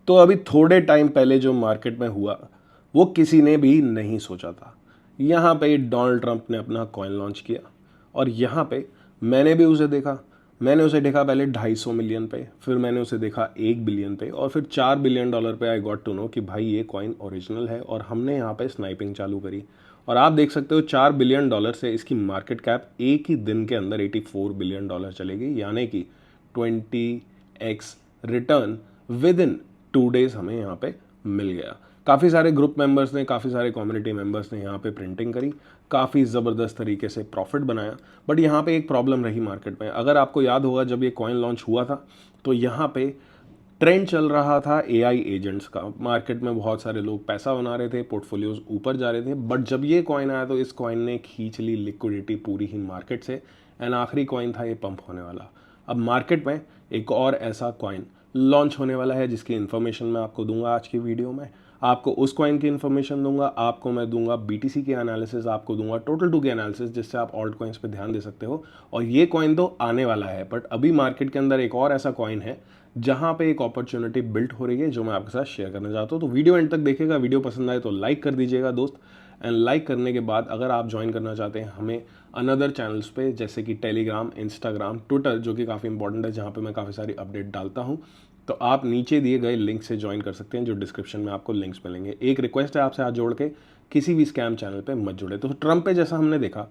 तो अभी थोड़े टाइम पहले जो मार्केट में हुआ वो किसी ने भी नहीं सोचा था। यहाँ पे डोनाल्ड ट्रंप ने अपना कॉइन लॉन्च किया और यहाँ पे मैंने भी उसे देखा। मैंने उसे देखा पहले 250 मिलियन पे, फिर मैंने उसे देखा 1 बिलियन पे और फिर $4 बिलियन पे। आई गॉट टू नो कि भाई ये कॉइन ओरिजिनल है और हमने यहाँ पे स्नाइपिंग चालू करी। और आप देख सकते हो $4 बिलियन से इसकी मार्केट कैप एक ही दिन के अंदर $84 बिलियन चलेगी, यानी कि 20x return with in 2 days हमें यहाँ पे मिल गया। काफ़ी सारे ग्रुप मेंबर्स ने, काफ़ी सारे कम्युनिटी मेंबर्स ने यहाँ पे प्रिंटिंग करी, काफ़ी ज़बरदस्त तरीके से प्रॉफिट बनाया। बट यहाँ पे एक प्रॉब्लम रही मार्केट में। अगर आपको याद होगा जब ये कॉइन लॉन्च हुआ था तो यहाँ पे ट्रेंड चल रहा था एआई एजेंट्स का। मार्केट में बहुत सारे लोग पैसा बना रहे थे, पोर्टफोलियोज ऊपर जा रहे थे। बट जब ये कॉइन आया तो इस कॉइन ने खींच ली लिक्विडिटी पूरी ही मार्केट से एंड आखिरी कॉइन था ये पंप होने वाला। अब मार्केट में एक और ऐसा कॉइन लॉन्च होने वाला है जिसकी इन्फॉर्मेशन मैं आपको दूंगा आज की वीडियो में। आपको उस कॉइन की इन्फॉर्मेशन दूंगा, आपको मैं दूंगा बीटीसी के एनालिसिस, आपको दूंगा टोटल टू के एनालिसिस, जिससे आप ऑल्ट कॉइन्स पे ध्यान दे सकते हो। और ये कॉइन तो आने वाला है, बट अभी मार्केट के अंदर एक और ऐसा कॉइन है जहां पे एक अपॉर्चुनिटी बिल्ड हो रही है जो मैं आपके साथ शेयर करना चाहता हूं। तो वीडियो एंड तक देखिएगा। वीडियो पसंद आए तो लाइक कर दीजिएगा दोस्त। एंड लाइक करने के बाद अगर आप ज्वाइन करना चाहते हैं हमें अनदर चैनल्स पे, जैसे कि टेलीग्राम, इंस्टाग्राम, ट्विटर, जो कि काफ़ी इंपॉर्टेंट है, जहाँ पे मैं काफ़ी सारी अपडेट डालता हूँ, तो आप नीचे दिए गए लिंक से ज्वाइन कर सकते हैं, जो डिस्क्रिप्शन में आपको लिंक्स मिलेंगे। एक रिक्वेस्ट है आपसे हाथ जोड़ के, किसी भी स्कैम चैनल पे मत जुड़े। तो ट्रंप पे जैसा हमने देखा,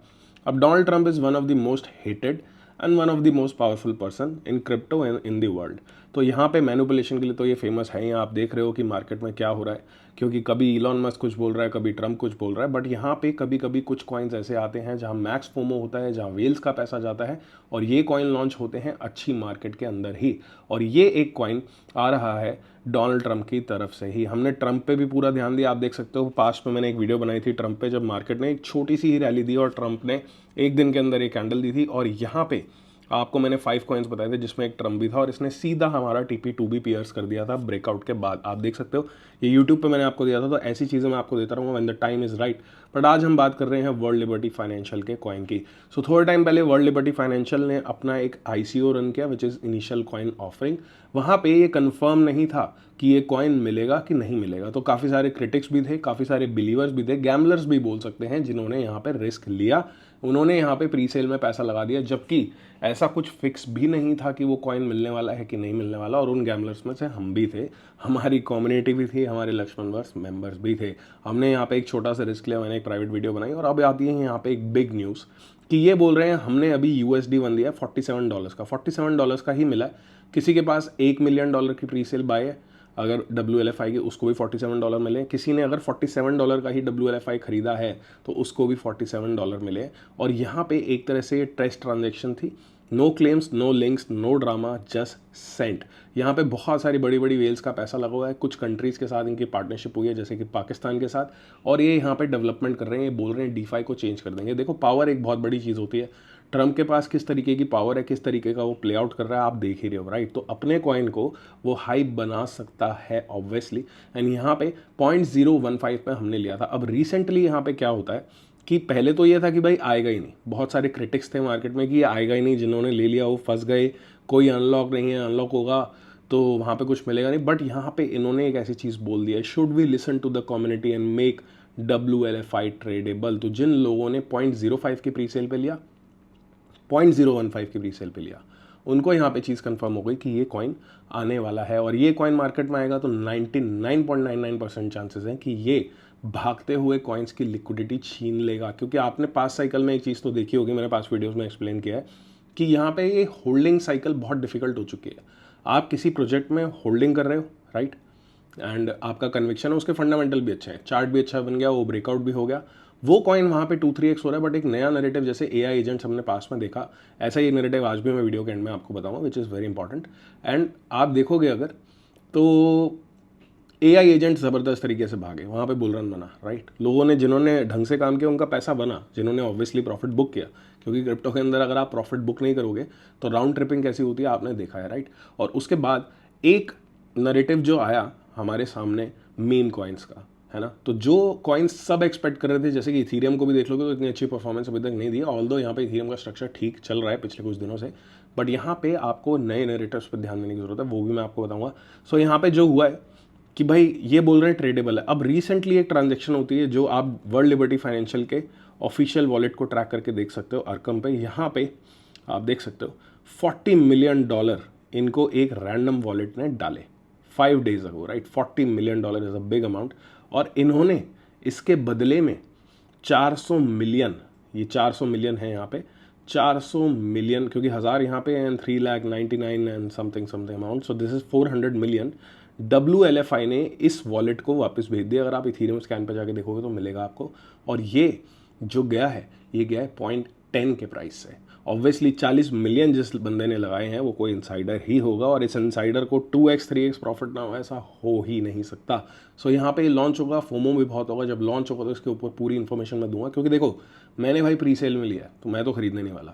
अब Donald Trump is one of the most hated and one of the most powerful person in crypto and in the world. तो यहाँ पे मैनिपुलेशन के लिए तो ये फेमस है ही। आप देख रहे हो कि मार्केट में क्या हो रहा है, क्योंकि कभी इलॉन मस्क कुछ बोल रहा है, कभी ट्रंप कुछ बोल रहा है। बट यहाँ पे कभी कभी कुछ कॉइन्स ऐसे आते हैं जहाँ मैक्स फोमो होता है, जहाँ वेल्स का पैसा जाता है, और ये कॉइन लॉन्च होते हैं अच्छी मार्केट के अंदर ही। और ये एक कॉइन आ रहा है डोनाल्ड ट्रंप की तरफ से ही। हमने ट्रंप पे भी पूरा ध्यान दिया। आप देख सकते हो पास्ट में मैंने एक वीडियो बनाई थी ट्रंप पे, जब मार्केट ने एक छोटी सी ही रैली दी और ट्रंप ने एक दिन के अंदर एक कैंडल दी थी। और यहाँ पे आपको मैंने 5 कॉइन्स बताए थे जिसमें एक ट्रम्प भी था, और इसने सीधा हमारा TP2 भी पियर्स कर दिया था ब्रेकआउट के बाद। आप देख सकते हो, ये यूट्यूब पे मैंने आपको दिया था। तो ऐसी चीज़ें मैं आपको देता रहूँगा when the time is right. But आज हम बात कर रहे हैं वर्ल्ड लिबर्टी फाइनेंशियल के कॉइन की। सो थोड़े टाइम पहले वर्ल्ड लिबर्टी फाइनेंशियल ने अपना एक ICO रन किया, which is initial coin offering. वहाँ पे ये कंफर्म नहीं था कि ये कॉइन मिलेगा कि नहीं मिलेगा। तो काफ़ी सारे क्रिटिक्स भी थे, काफ़ी सारे बिलीवर्स भी थे, गैमलर्स भी बोल सकते हैं, जिन्होंने यहाँ पे रिस्क लिया। उन्होंने यहाँ पे प्री सेल में पैसा लगा दिया, जबकि ऐसा कुछ फिक्स भी नहीं था कि वो कॉइन मिलने वाला है कि नहीं मिलने वाला। और उन गैमलर्स में से हम भी थे, हमारी कम्युनिटी भी थी, हमारे लक्ष्मण वर्स मेंबर्स भी थे। हमने यहाँ पे एक छोटा सा रिस्क लिया, मैंने एक प्राइवेट वीडियो बनाई। और अब आती है यहाँ पे एक बिग न्यूज़ कि ये बोल रहे हैं हमने अभी USD1 दिया $47 का, $47 का ही मिला। किसी के पास $1 मिलियन की प्री सेल बाय है, अगर WLF आएगी उसको भी $47 मिले। किसी ने अगर $47 का ही WLFI खरीदा है तो उसको भी $47 मिले। और यहाँ पे एक तरह से टेस्ट ट्रांजेक्शन थी, no claims, no links, no drama, just sent. यहाँ पे बहुत सारी बड़ी बड़ी वेल्स का पैसा लगा हुआ है। कुछ कंट्रीज़ के साथ इनकी पार्टनरशिप हुई है, जैसे कि पाकिस्तान के साथ, और ये यहाँ पे डेवलपमेंट कर रहे हैं। ये बोल रहे हैं DeFi को चेंज कर देंगे। देखो, पावर एक बहुत बड़ी चीज़ होती है। ट्रम्प के पास किस तरीके की पावर है, किस तरीके का वो प्ले आउट कर रहा है, आप देख ही रहे हो, राइट। तो अपने कॉइन को वो हाइप बना सकता है ऑब्वियसली। एंड यहाँ पे 0.015 पे हमने लिया था। अब रिसेंटली यहाँ पे क्या होता है कि पहले तो ये था कि भाई आएगा ही नहीं। बहुत सारे क्रिटिक्स थे मार्केट में कि ये आएगा ही नहीं, जिन्होंने ले लिया वो फंस गए, कोई अनलॉक नहीं है, अनलॉक होगा तो वहाँ पे कुछ मिलेगा नहीं। बट यहाँ पे इन्होंने एक ऐसी चीज़ बोल दिया है, should we listen to the community and make WLFI tradable. तो जिन लोगों ने 0.05 की प्री सेल पे लिया, 0.015 की प्री सेल पे लिया, उनको यहाँ पे चीज़ कंफर्म हो गई कि ये कॉइन आने वाला है। और ये कॉइन मार्केट में आएगा तो 99.99% चांसेस हैं कि ये भागते हुए कॉइन्स की लिक्विडिटी छीन लेगा। क्योंकि आपने पास्ट साइकिल में एक चीज़ तो देखी होगी, मैंने पास्ट वीडियोस में एक्सप्लेन किया है कि यहाँ पे ये होल्डिंग साइकिल बहुत डिफिकल्ट हो चुकी है। आप किसी प्रोजेक्ट में होल्डिंग कर रहे हो, राइट, एंड आपका कन्विक्शन है, उसके फंडामेंटल भी अच्छे हैं, चार्ट भी अच्छा बन गया, वो ब्रेकआउट भी हो गया, वो कॉइन वहाँ पे 2-3x हो रहा है। बट एक नया नैरेटिव, जैसे AI एजेंट्स हमने पास में देखा, ऐसा ही नैरेटिव आज भी मैं वीडियो के एंड में आपको बताऊंगा, which is very important. And आप देखोगे अगर तो AI एजेंट ज़बरदस्त तरीके से भागे, वहाँ पे बुल रन बना, राइट। लोगों ने, जिन्होंने ढंग से काम किया उनका पैसा बना, जिन्होंने ऑब्वियसली प्रॉफिट बुक किया, क्योंकि क्रिप्टो के अंदर अगर आप प्रॉफिट बुक नहीं करोगे तो राउंड ट्रिपिंग कैसी होती है आपने देखा है, राइट। और उसके बाद एक नैरेटिव जो आया हमारे सामने मीम कॉइन्स का, है ना। तो जो कॉइन्स सब एक्सपेक्ट कर रहे थे, जैसे कि इथीरियम को भी देख लोगे तो इतनी अच्छी परफॉर्मेंस अभी तक नहीं दी, ऑल्दो यहाँ पे इथीरियम का स्ट्रक्चर ठीक चल रहा है पिछले कुछ दिनों से। बट यहाँ पे आपको नए नैरेटिव्स पर ध्यान देने की जरूरत है, वो भी मैं आपको बताऊंगा। सो यहाँ पे जो हुआ है कि भाई ये बोल रहे हैं ट्रेडेबल है। अब रिसेंटली एक ट्रांजैक्शन होती है जो आप वर्ल्ड लिबर्टी फाइनेंशियल के ऑफिशियल वॉलेट को ट्रैक करके देख सकते हो अरकम पे। यहाँ पे आप देख सकते हो $40 मिलियन इनको एक रैंडम वॉलेट ने डाले 5 days ago, right. $40 million is a big amount. और इन्होंने इसके बदले में 400 मिलियन, ये 400 मिलियन है यहाँ पे, 400 मिलियन, क्योंकि हज़ार यहाँ पे and 3,99,000 and something something amount, so this is 400 million WLFI ने इस वॉलेट को वापस भेज दिया। अगर आप इथीरियम स्कैन पे जाके देखोगे तो मिलेगा आपको। और ये जो गया है, ये गया है 0.10 के प्राइस से। ऑब्वियसली 40 मिलियन जिस बंदे ने लगाए हैं वो कोई इनसाइडर ही होगा, और इस इनसाइडर को 2x 3x प्रॉफिट ना हो ऐसा हो ही नहीं सकता। सो यहाँ पे लॉन्च होगा, फोमो भी बहुत होगा। जब लॉन्च होगा तो इसके ऊपर पूरी इन्फॉर्मेशन मैं दूंगा, क्योंकि देखो मैंने भाई प्री सेल में लिया तो मैं तो खरीदने नहीं वाला,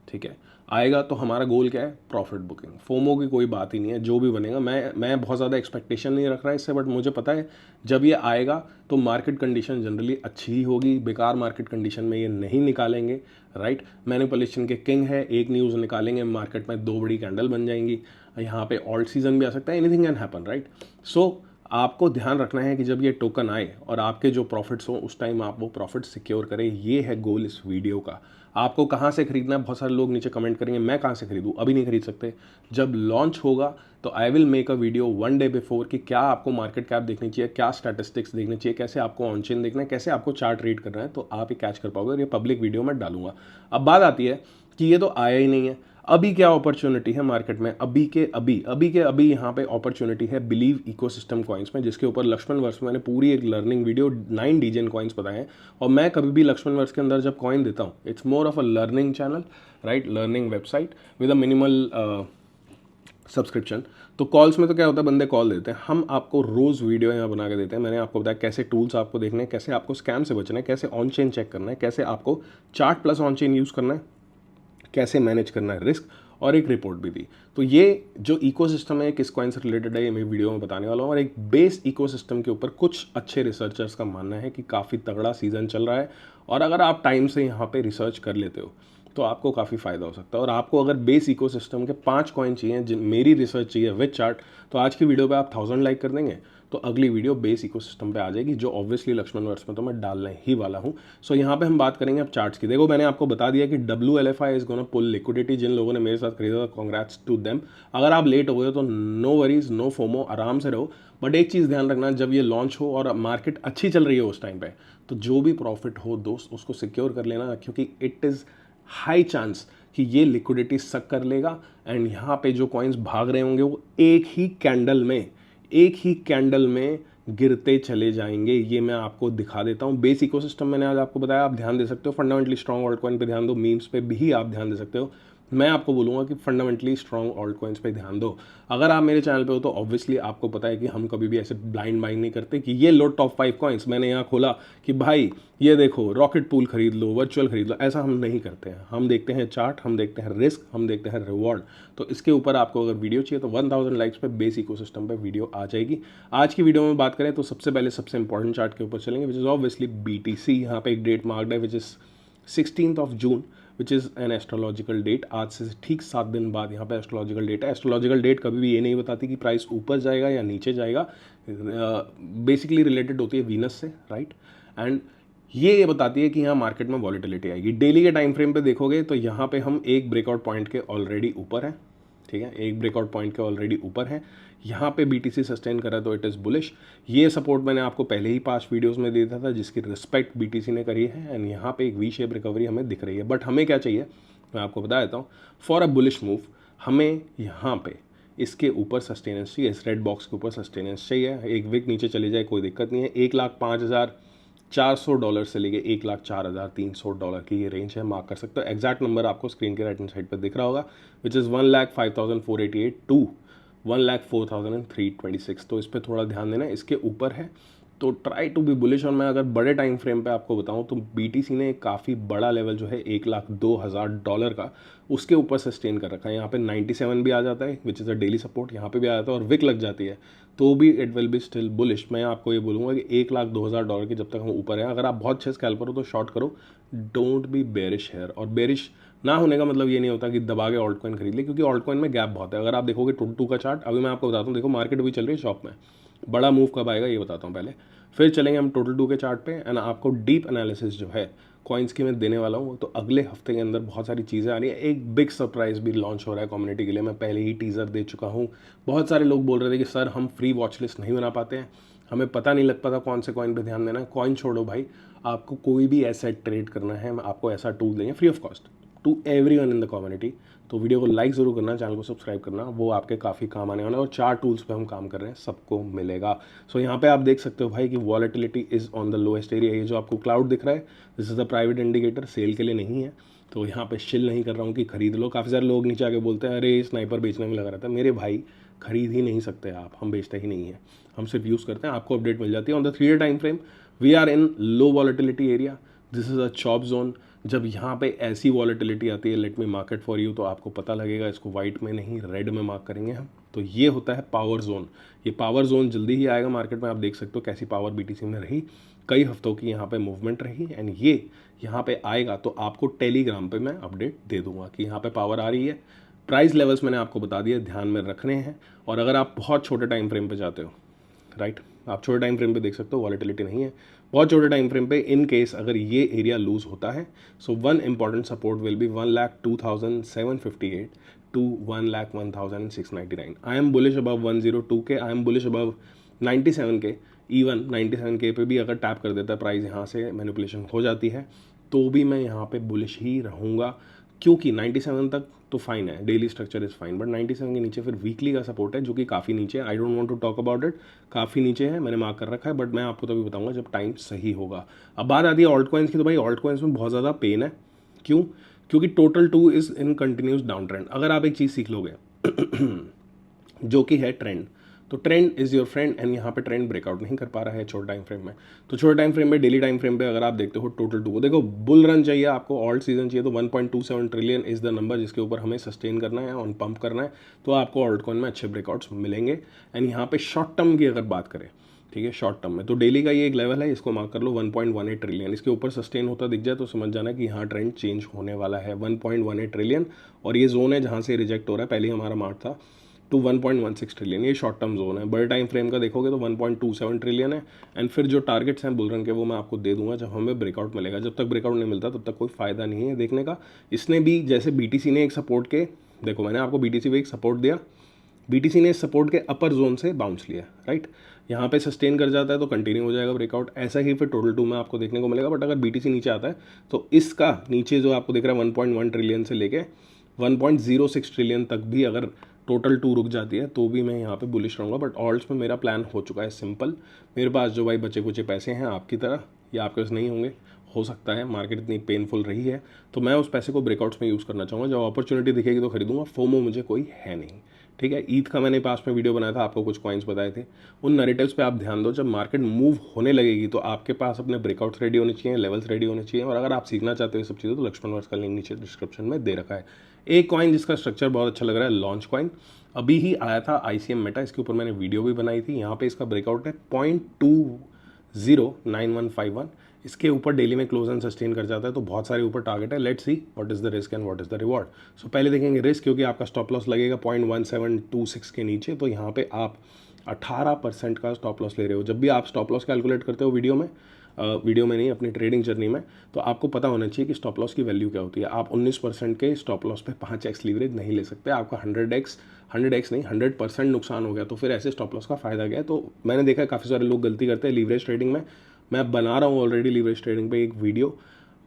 ठीक है। आएगा तो हमारा गोल क्या है, प्रॉफिट बुकिंग। फोमो की कोई बात ही नहीं है, जो भी बनेगा। मैं बहुत ज़्यादा एक्सपेक्टेशन नहीं रख रहा है इससे, बट मुझे पता है जब ये आएगा तो मार्केट कंडीशन जनरली अच्छी ही होगी। बेकार मार्केट कंडीशन में ये नहीं निकालेंगे, राइट। मैनिपुलेशन के किंग है, एक न्यूज़ निकालेंगे मार्केट में 2 बड़ी कैंडल बन जाएंगी। यहाँ पे ऑल्ट सीजन भी आ सकता है, एनीथिंग कैन हैपन, राइट। सो आपको ध्यान रखना है कि जब ये टोकन आए और आपके जो प्रॉफिट्स हो उस टाइम आप वो प्रॉफिट सिक्योर करें। ये है गोल इस वीडियो का। आपको कहाँ से खरीदना है, बहुत सारे लोग नीचे कमेंट करेंगे मैं कहाँ से खरीदूँ। अभी नहीं खरीद सकते, जब लॉन्च होगा तो I will make a video 1 day before कि क्या आपको मार्केट कैप देखनी चाहिए, क्या स्टैटिस्टिक्स देखनी चाहिए, कैसे आपको ऑन चेन देखना है, कैसे आपको चार्ट रीड करना है, तो आप ये कैच कर पाओगे। और ये पब्लिक वीडियो में डालूंगा। अब बात आती है कि ये तो आया ही नहीं है, अभी क्या अपॉर्चुनिटी है मार्केट में। अभी के अभी यहाँ पे अपॉर्चुनिटी है बिलीव इकोसिस्टम कॉइन्स में, जिसके ऊपर लक्ष्मण वर्ष में मैंने पूरी एक लर्निंग वीडियो 9 डीजेन कॉइन्स बताए हैं। और मैं कभी भी लक्ष्मण वर्ष के अंदर जब कॉइन देता हूँ, it's more of a learning channel, right, learning website with a minimal subscription. तो कॉल्स में तो क्या होता है, बंदे कॉल देते हैं, हम आपको रोज़ वीडियो यहाँ बना के देते हैं। मैंने आपको बताया कैसे टूल्स आपको देखने हैं, कैसे आपको स्कैम से बचना है, कैसे ऑन चेन चेक करना है, कैसे आपको chart plus on chain use करना है, कैसे मैनेज करना है रिस्क, और एक रिपोर्ट भी दी। तो ये जो इकोसिस्टम है किस कॉइन से रिलेटेड है ये मैं वीडियो में बताने वाला हूँ। और एक बेस इकोसिस्टम के ऊपर कुछ अच्छे रिसर्चर्स का मानना है कि काफ़ी तगड़ा सीजन चल रहा है, और अगर आप टाइम से यहाँ पे रिसर्च कर लेते हो तो आपको काफ़ी फ़ायदा हो सकता है। और आपको अगर बेस इकोसिस्टम के 5 कॉइन चाहिए जिन मेरी रिसर्च चाहिए विद चार्ट, तो आज की वीडियो पे आप 1000 लाइक कर देंगे तो अगली वीडियो बेस इकोसिस्टम पे आ जाएगी, जो ऑब्वियसली लक्ष्मण वर्ष में तो मैं डालने ही वाला हूँ। सो यहाँ पे हम बात करेंगे अब चार्ट्स की। देखो मैंने आपको बता दिया कि WLFI is gonna pull liquidity. जिन लोगों ने मेरे साथ खरीदा था कॉन्ग्रेट्स टू देम। अगर आप लेट हो गए तो नो वरीज, नो फोमो, आराम से रहो। बट एक चीज़ ध्यान रखना, जब ये लॉन्च हो और मार्केट अच्छी चल रही है उस टाइम पे, तो जो भी प्रॉफिट हो दोस्त उसको सिक्योर कर लेना, क्योंकि इट इज़ हाई चांस कि ये लिक्विडिटी सक कर लेगा। एंड यहाँ पे जो कॉइन्स भाग रहे होंगे वो एक ही कैंडल में गिरते चले जाएंगे। ये मैं आपको दिखा देता हूँ। बेस इकोसिस्टम मैंने आज आपको बताया, आप ध्यान दे सकते हो। फंडामेंटली स्ट्रॉन्ग ऑल्ट कॉइन पे ध्यान दो, मीम्स पे भी आप ध्यान दे सकते हो। मैं आपको बोलूँगा कि फंडामेंटली स्ट्रॉन्ग ऑल्ट कॉइन्स पे ध्यान दो। अगर आप मेरे चैनल पे हो तो ऑब्वियसली आपको पता है कि हम कभी भी ऐसे ब्लाइंड बाइंग नहीं करते कि ये लो टॉप 5 कॉइन्स। मैंने यहाँ खोला कि भाई ये देखो रॉकेट पूल खरीद लो, वर्चुअल खरीद लो, ऐसा हम नहीं करते हैं। हम देखते हैं चार्ट, हम देखते हैं रिस्क, हम देखते हैं रिवॉर्ड। तो इसके ऊपर आपको अगर वीडियो चाहिए तो 1000 लाइक्स पे बेस इकोसिस्टम पे वीडियो आ जाएगी। आज की वीडियो में बात करें तो सबसे पहले सबसे इंपॉर्टेंट चार्ट के ऊपर चलेंगे, विच इज़ ऑब्वियसली BTC। यहाँ पे एक डेट मार्क्ड है which is 16 June, which is an astrological date. आज से ठीक 7 दिन बाद यहाँ पे एस्ट्रोलॉजिकल डेट है। एस्ट्रोलॉजिकल डेट कभी भी ये नहीं बताती कि प्राइस ऊपर जाएगा या नीचे जाएगा। बेसिकली रिलेटेड होती है वीनस से, राइट। एंड ये बताती है कि यहाँ मार्केट में वॉलेटिलिटी आएगी। डेली के टाइम फ्रेम पे देखोगे तो यहाँ पे हम एक ब्रेकआउट पॉइंट के ऑलरेडी ऊपर है, ठीक है, एक ब्रेकआउट पॉइंट के ऑलरेडी ऊपर है। यहाँ पे BTC सस्टेन करा तो इट इज़ बुलिश। ये सपोर्ट मैंने आपको पहले ही 5 वीडियोस में दे दिया था, जिसकी रिस्पेक्ट BTC ने करी है। एंड यहाँ पे एक वी शेप रिकवरी हमें दिख रही है। बट हमें क्या चाहिए मैं आपको बता देता हूँ। फॉर अ बुलिश मूव हमें यहाँ पे इसके ऊपर सस्टेनेंस चाहिए, इस रेड बॉक्स के ऊपर सस्टेनेंस चाहिए। एक विक नीचे चली जाए कोई दिक्कत नहीं है। $1,05,400 से लेके $1,04,300 की ये रेंज है, मार्क कर सकते हो। एग्जैक्ट नंबर आपको स्क्रीन के राइट हैंड साइड पर दिख रहा होगा, विच इज़ 1,05,488 टू 1,04,326। तो इस पर थोड़ा ध्यान देना, इसके ऊपर है तो ट्राई टू बी बुलिश। और मैं अगर बड़े टाइम फ्रेम पे आपको बताऊं तो BTC ने एक काफ़ी बड़ा लेवल जो है $1,02,000 का उसके ऊपर सस्टेन कर रखा है। यहाँ पे 97 भी आ जाता है which is a daily support, यहाँ पे भी आ जाता है और विक लग जाती है तो भी it will be still bullish. मैं आपको ये बोलूँगा कि $1,02,000 के जब तक हम ऊपर हैं, अगर आप बहुत अच्छे स्कैल्पर हो तो शॉर्ट करो, डोंट बी बेरिश हेयर। और बेरिश ना होने का मतलब ये नहीं होता कि दबा के ऑल्ट कॉइन खरीद ले, क्योंकि ऑल्ट कॉइन में गैप बहुत है। अगर आप देखोगे 22 का चार्ट, अभी मैं आपको बताता हूँ, देखो मार्केट अभी चल रही है शॉप में, बड़ा मूव कब आएगा ये बताता हूँ पहले, फिर चलेंगे हम टोटल 2 के चार्ट पे एंड आपको डीप एनालिसिस जो है कॉइन्स की मैं देने वाला हूँ। तो अगले हफ्ते के अंदर बहुत सारी चीज़ें आ रही है, एक बिग सरप्राइज भी लॉन्च हो रहा है कम्युनिटी के लिए, मैं पहले ही टीज़र दे चुका हूँ। बहुत सारे लोग बोल रहे थे कि सर हम फ्री वॉच लिस्ट नहीं बना पाते हैं, हमें पता नहीं लग पाता कौन से कॉइन पे ध्यान देना है। कॉइन छोड़ो भाई, आपको कोई भी एसेट ट्रेड करना है हम आपको ऐसा टूल देंगे free of cost to everyone in the community. तो वीडियो को लाइक ज़रूर करना, चैनल को सब्सक्राइब करना, वो आपके काफ़ी काम आने वाला है। और 4 टूल्स पे हम काम कर रहे हैं, सबको मिलेगा। सो यहाँ पे आप देख सकते हो भाई कि volatility is on the lowest area. ये जो आपको क्लाउड दिख रहा है this is the private indicator, sell के लिए नहीं है। तो यहाँ पे शिल नहीं कर रहा हूँ कि खरीद लो। काफ़ी सारे लोग नीचे आके बोलते हैं अरे स्नाइपर बेचने में लगा रहता है। मेरे भाई खरीद ही नहीं सकते आप, हम बेचते ही नहीं है, हम सिर्फ यूज़ करते हैं, आपको अपडेट मिल जाती है on the 3 year time frame. We are in low volatility area, this is a chop zone. जब यहाँ पे ऐसी वॉलेटिलिटी आती है, let me market for you, तो आपको पता लगेगा। इसको वाइट में नहीं रेड में मार्क करेंगे हम। तो ये होता है पावर जोन। ये पावर जोन जल्दी ही आएगा मार्केट में। आप देख सकते हो कैसी पावर बीटीसी में रही, कई हफ्तों की यहाँ पे मूवमेंट रही एंड ये यहाँ पे आएगा तो आपको टेलीग्राम पे मैं अपडेट दे दूंगा कि यहाँ पे पावर आ रही है। प्राइस लेवल्स मैंने आपको बता दिया, ध्यान में रखने हैं। और अगर आप बहुत छोटे टाइम फ्रेम पे जाते हो, राइट, आप छोटे टाइम फ्रेम पे देख सकते हो वॉलेटिलिटी नहीं है। बहुत छोटे टाइम फ्रेम पे इन केस अगर ये एरिया लूज होता है, so one important support will be 1,02,758 to 1,01,699। I am bullish above 102 K, I am bullish above 97 के। इवन 97 के पे भी अगर टैप कर देता है प्राइस, यहाँ से मैनिपुलेशन हो जाती है, तो भी मैं यहाँ पे बुलिश ही रहूँगा। क्योंकि 97 तक तो फाइन है, daily structure is fine, but 97 के नीचे फिर वीकली का सपोर्ट है जो कि काफ़ी नीचे है। I don't want to talk about it, काफ़ी नीचे है, मैंने मार्क कर रखा है, बट मैं आपको तभी बताऊंगा जब टाइम सही होगा। अब बात आती है ऑल्ट कॉइन्स की, तो भाई ऑल्ट कॉइन्स में बहुत ज़्यादा पेन है। क्यों? क्योंकि total 2 is in continuous down trend. अगर आप एक चीज़ सीख लोगे जो कि है ट्रेंड, तो trend is your friend and यहाँ पे ट्रेंड ब्रेकआउट नहीं कर पा रहा है छोटे टाइम फ्रेम में। तो छोटे टाइम फ्रेम में, डेली टाइम फ्रेम पे अगर आप देखते हो टोटल 2 को, देखो बुल रन चाहिए आपको, ऑल्ट सीजन चाहिए, तो 1.27 ट्रिलियन इज़ द नंबर जिसके ऊपर हमें सस्टेन करना है, ऑन पंप करना है। तो आपको ऑल्ट कॉइन में अच्छे ब्रेकआउट्स मिलेंगे। एंड यहाँ पे शॉर्ट टर्म की अगर बात करें, ठीक है, शॉर्ट टर्म में तो डेली का ये एक लेवल है, इसको मार्क कर लो 1.18 ट्रिलियन। इसके ऊपर सस्टेन होता दिख जाए तो समझ जाना कि यहाँ ट्रेंड चेंज होने वाला है। 1.18 ट्रिलियन और ये जोन है जहाँ से रिजेक्ट हो रहा है, पहले हमारा मार्क था टू 1.16 ट्रिलियन, ये शॉर्ट टर्म जोन है। बड़े टाइम फ्रेम का देखोगे तो 1.27 ट्रिलियन है। एंड फिर जो टारगेट्स हैं बुल रन के वो मैं आपको दे दूंगा जब हमें ब्रेकआउट मिलेगा। जब तक ब्रेकआउट नहीं मिलता तब तक कोई फायदा नहीं है देखने का। इसने भी जैसे बीटीसी ने एक सपोर्ट के, देखो मैंने आपको बीटीसी पे एक सपोर्ट दिया, बीटीसी ने इस सपोर्ट के अपर जोन से बाउंस लिया, राइट, यहाँ पे सस्टेन कर जाता है तो कंटिन्यू हो जाएगा ब्रेकआउट। ऐसा ही फिर टोटल 2 में आपको देखने को मिलेगा। बट अगर बीटीसी नीचे आता है तो इसका नीचे जो आपको दिख रहा है 1.1 ट्रिलियन से लेके 1.06 ट्रिलियन तक भी अगर टोटल 2 रुक जाती है तो भी मैं यहाँ पे बुलिश रहूँगा। बट ऑल्ट्स में मेरा प्लान हो चुका है सिंपल। मेरे पास जो भाई बचे कुचे पैसे हैं आपकी तरह, या आपके पास नहीं होंगे, हो सकता है, मार्केट इतनी पेनफुल रही है, तो मैं उस पैसे को ब्रेकआउट्स में यूज़ करना चाहूँगा। जब अपॉर्चुनिटी दिखेगी तो खरीदूंगा। फोमो मुझे कोई है नहीं, ठीक है। ईद का मैंने पास में वीडियो बनाया था, आपको कुछ कॉइन्स बताए थे, उन नैरेटिव्स पे आप ध्यान दो। जब मार्केट मूव होने लगेगी तो आपके पास अपने ब्रेकआउट्स रेडी होने चाहिए, लेवल्स रेडी होने चाहिए। और अगर आप सीखना चाहते हो ये सब चीज़ें तो लक्ष्मण वर्स का लिंक नीचे डिस्क्रिप्शन में दे रखा है। एक कॉइन जिसका स्ट्रक्चर बहुत अच्छा लग रहा है, लॉन्च कॉइन, अभी ही आया था ICM मेटा, इसके ऊपर मैंने वीडियो भी बनाई थी। यहाँ पे इसका ब्रेकआउट है 0.209151, इसके ऊपर डेली में क्लोज एंड सस्टेन कर जाता है तो बहुत सारे ऊपर टारगेट है। Let's see what is the risk and what is the reward. So पहले देखेंगे रिस्क, क्योंकि आपका स्टॉप लॉस लगेगा 0.1726 के नीचे, तो यहाँ पे आप 18% का स्टॉप लॉस ले रहे हो। जब भी आप स्टॉप लॉस कैलकुलेट करते हो वीडियो में नहीं, अपनी ट्रेडिंग जर्नी में, तो आपको पता होना चाहिए कि स्टॉप लॉस की वैल्यू क्या होती है। आप 19% के स्टॉप लॉस पे 5x लीवरेज नहीं ले सकते। आपका 100x नहीं 100% नुकसान हो गया तो फिर ऐसे स्टॉप लॉस का फायदा क्या है। तो मैंने देखा है काफ़ी सारे लोग गलती करते हैं लीवरेज ट्रेडिंग में। मैं बना रहा हूँ ऑलरेडी लीवरेज ट्रेडिंग पे एक वीडियो,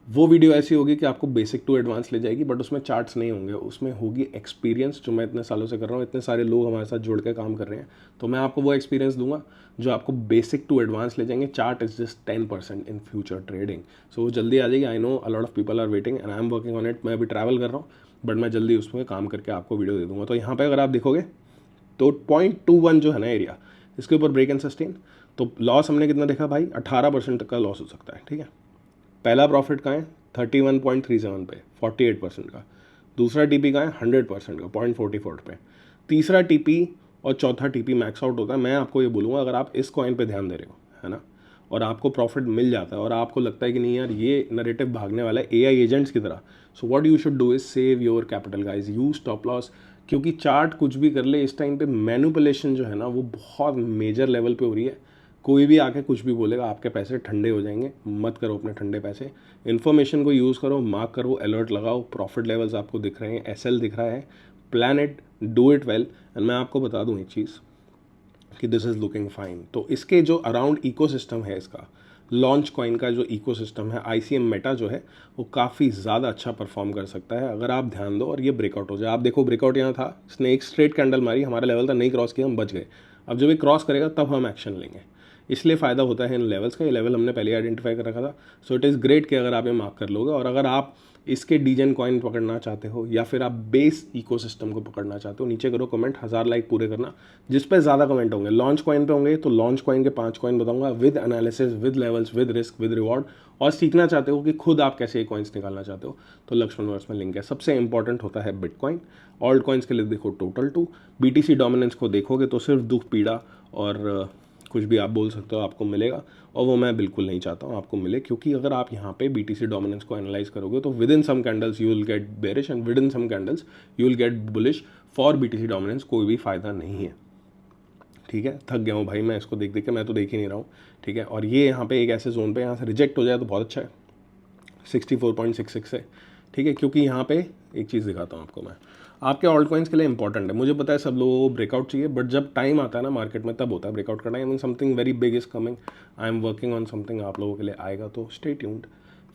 वो वीडियो ऐसी होगी कि आपको बेसिक टू एडवांस ले जाएगी, बट उसमें चार्ट्स नहीं होंगे, उसमें होगी एक्सपीरियंस जो मैं इतने सालों से कर रहा हूँ। इतने सारे लोग हमारे साथ जुड़ के काम कर रहे हैं, तो मैं आपको वो एक्सपीरियंस दूंगा जो आपको बेसिक टू एडवांस ले जाएंगे। Chart is just 10% in future trading. So वो जल्दी आ जाएगी। I know a lot of people are waiting and I am working on it. मैं अभी ट्रैवल कर रहा हूँ बट मैं जल्दी उसमें काम करके आपको वीडियो दे दूंगा। तो यहाँ पर अगर आप देखोगे तो 0.21 जो है ना एरिया, इसके ऊपर ब्रेक एंड सस्टेन, तो लॉस हमने कितना देखा भाई, 18% तक का लॉस हो सकता है, ठीक है। पहला प्रॉफिट का है 31.37 पे 48% का, दूसरा टीपी का है 100% का 0.44 पे, तीसरा टीपी और चौथा टीपी मैक्स आउट होता है। मैं आपको ये बोलूँगा अगर आप इस कॉइन पे ध्यान दे रहे हो, है ना, और आपको प्रॉफिट मिल जाता है और आपको लगता है कि नहीं यार ये नैरेटिव भागने वाला है AI एजेंट्स की तरह, so what you should do is save your capital guys, use stop loss, क्योंकि चार्ट कुछ भी कर ले इस टाइम पे मैनिपुलेशन जो है ना वो बहुत मेजर लेवल पे हो रही है। कोई भी आके कुछ भी बोलेगा, आपके पैसे ठंडे हो जाएंगे। मत करो अपने ठंडे पैसे, इन्फॉर्मेशन को यूज़ करो, मार्क करो, अलर्ट लगाओ, प्रॉफिट लेवल्स आपको दिख रहे हैं, एसएल दिख रहा है, plan it, do it well. And मैं आपको बता दूं एक चीज़ कि दिस इज़ लुकिंग फाइन। तो इसके जो अराउंड इकोसिस्टम है, इसका लॉन्च कॉइन का जो इकोसिस्टम है, ICM मेटा जो है वो काफ़ी ज़्यादा अच्छा परफॉर्म कर सकता है अगर आप ध्यान दो और ये ब्रेकआउट हो जाए। आप देखो ब्रेकआउट यहाँ था, इसने एक स्ट्रेट कैंडल मारी, हमारा लेवल था, नहीं क्रॉस किया, हम बच गए। अब जब ये क्रॉस करेगा तब हम एक्शन लेंगे, इसलिए फ़ायदा होता है इन लेवल्स का। ये लेवल हमने पहले आइडेंटिफाई कर रखा था। सो इट इज़ ग्रेट कि अगर आप ये मार्क कर लोगे, और अगर आप इसके डीजन कॉइन पकड़ना चाहते हो या फिर आप बेस इकोसिस्टम को पकड़ना चाहते हो, नीचे करो कमेंट, 1000 लाइक पूरे करना। जिस पे ज़्यादा कमेंट होंगे लॉन्च कॉइन पे होंगे तो लॉन्च कॉइन के 5 कॉइन बताऊंगा with analysis, with levels, with risk, with reward. और सीखना चाहते हो कि खुद आप कैसे ये कॉइन्स निकालना चाहते हो तो लक्ष्मण वर्स में लिंक है। सबसे इंपॉर्टेंट होता है बिटकॉइन। ऑल्ट कॉइन्स के लिए देखो टोटल 2, BTC डोमिनेंस को देखोगे तो सिर्फ दुख पीड़ा और कुछ भी आप बोल सकते हो आपको मिलेगा, और वो मैं बिल्कुल नहीं चाहता हूँ आपको मिले। क्योंकि अगर आप यहाँ पे BTC डोमिनेंस को एनालाइज करोगे तो within some candles you will get bearish and within some candles you will get bullish. For BTC dominance कोई भी फायदा नहीं है, ठीक है। थक गया हूँ भाई मैं इसको देख देख के, मैं तो देख ही नहीं रहा हूँ, ठीक है। और ये यहाँ पे एक ऐसे जोन पे यहाँ से रिजेक्ट हो जाए तो बहुत अच्छा है, 64.66 से, ठीक है। क्योंकि यहाँ पे एक चीज़ दिखाता हूँ आपको मैं, आपके ऑल्ट कॉइन्स के लिए इंपॉर्टेंट है, मुझे पता है सब लोगों को ब्रेकआउट चाहिए, बट जब टाइम आता है ना मार्केट में तब होता है ब्रेकआउट करना। I mean something very big is coming, I am working on something, आप लोगों के लिए आएगा तो स्टे ट्यून्ड।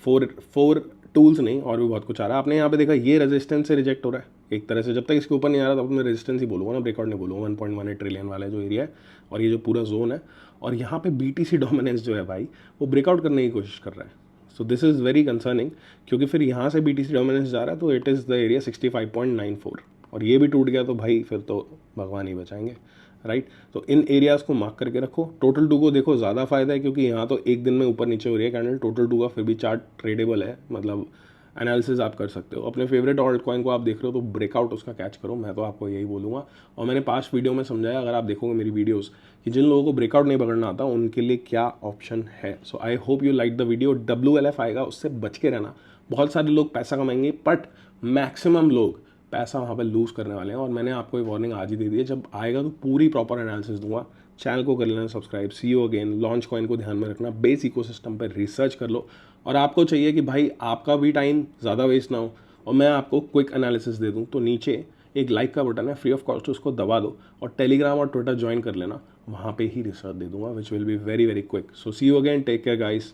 फोर टूल्स नहीं और भी बहुत कुछ आ रहा है। आपने यहाँ पे देखा ये रेजिस्टेंस से रिजेक्ट हो रहा है एक तरह से, जब तक इसके ऊपर नहीं आ रहा तब मैं रेजिस्टेंस ही बोलूँगा ना, ब्रेकआउट नहीं बोलूँगा। 1.18 ट्रिलियन वाला जो एरिया है और ये जो पूरा जोन है, और यहाँ पे BTC डोमिनेंस जो है भाई वो ब्रेकआउट करने की कोशिश कर रहा है। So this is very concerning, क्योंकि फिर यहाँ से BTC डोमिनेंस जा रहा है तो इट इज़ द एरिया 65.94, और ये भी टूट गया तो भाई फिर तो भगवान ही बचाएंगे, राइट। तो इन एरियाज़ को मार्क करके रखो। टोटल 2 को देखो, ज़्यादा फायदा है क्योंकि यहाँ तो एक दिन में ऊपर नीचे हो रही है कैंडल। टोटल 2 का फिर भी चार्ट ट्रेडेबल है, मतलब एनालिसिस आप कर सकते हो। अपने फेवरेट ऑल्ट कॉइन को आप देख रहे हो तो ब्रेकआउट उसका कैच करो, मैं तो आपको यही बोलूँगा। और मैंने पास्ट वीडियो में समझाया, अगर आप देखोगे मेरी वीडियोज़, कि जिन लोगों को ब्रेकआउट नहीं पकड़ना आता उनके लिए क्या ऑप्शन है। So I hope you like the video. WLF आएगा, उससे बच के रहना। बहुत सारे लोग पैसा कमाएंगे बट मैक्सिमम लोग पैसा वहाँ पे लूज़ करने वाले हैं, और मैंने आपको ये वार्निंग आज ही दे दी है। जब आएगा तो पूरी प्रॉपर एनालिसिस दूंगा। चैनल को कर लेना subscribe. See you again. Launch coin को ध्यान में रखना, बेस इकोसिस्टम पर रिसर्च कर लो। और आपको चाहिए कि भाई आपका भी टाइम ज़्यादा वेस्ट ना हो और मैं आपको क्विक एनालिसिस दे दूँ, तो नीचे एक लाइक का बटन है फ्री ऑफ कॉस्ट, उसको दबा दो और टेलीग्राम और ट्विटर ज्वाइन कर लेना, वहाँ पे ही रिसर्च दे दूंगा which will be very very quick. So see you again, take care guys.